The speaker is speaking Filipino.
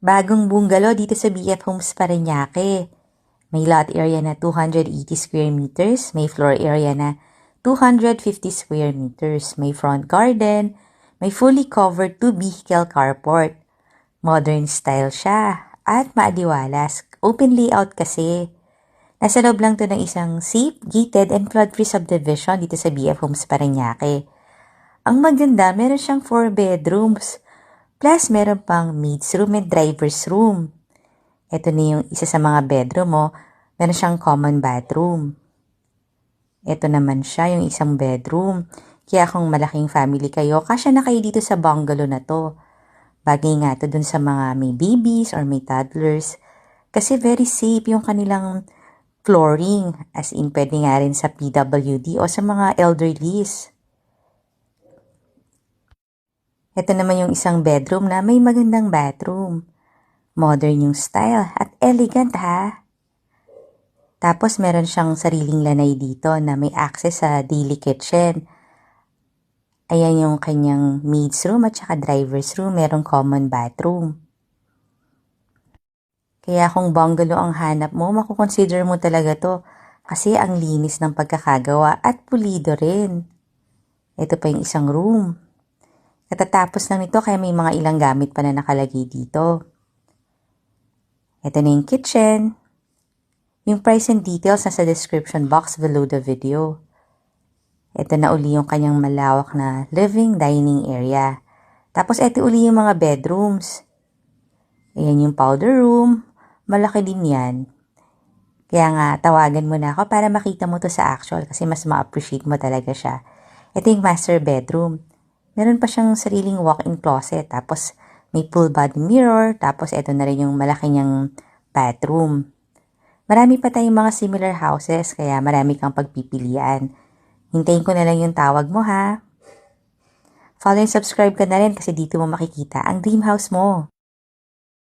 Bagong bungalow dito sa BF Homes Parañaque. May lot area na 280 square meters, may floor area na 250 square meters, may front garden, may fully covered 2-vehicle carport. Modern style siya at maadiwalas. Open layout kasi. Nasa loob lang to ng isang safe, gated, and flood-free subdivision dito sa BF Homes Parañaque. Ang maganda, meron siyang 4 bedrooms. Plus, meron pang maid's room and driver's room. Ito na yung isa sa mga bedroom mo. Meron siyang common bathroom. Ito naman siya, yung isang bedroom. Kaya kung malaking family kayo, kasya na kayo dito sa bungalow na to. Bagay nga to dun sa mga may babies or may toddlers. Kasi very safe yung kanilang flooring. As in, pwede nga rin sa PWD o sa mga elderlies. Ito naman yung isang bedroom na may magandang bathroom. Modern yung style at elegant ha. Tapos meron siyang sariling lanay dito na may access sa daily kitchen. Ayan yung kanyang maid's room at saka driver's room. Merong common bathroom. Kaya kung bungalow ang hanap mo, makukonsider mo talaga to kasi ang linis ng pagkakagawa at pulido rin. Ito pa yung isang room. Katatapos lang nito kaya may mga ilang gamit pa na nakalagay dito. Ito na yung kitchen. Yung price and details nasa description box below the video. Ito na uli yung kanyang malawak na living dining area. Tapos ito uli yung mga bedrooms. Ayan yung powder room. Malaki din yan. Kaya nga tawagan mo na ako para makita mo to sa actual kasi mas ma-appreciate mo talaga siya. Ito yung master bedroom. Meron pa siyang sariling walk-in closet. Tapos may full body mirror. Tapos ito na rin yung malaki niyang bathroom. Marami pa tayong mga similar houses kaya marami kang pagpipilian. Hintayin ko na lang yung tawag mo ha. Follow and subscribe ka na rin kasi dito mo makikita ang dream house mo.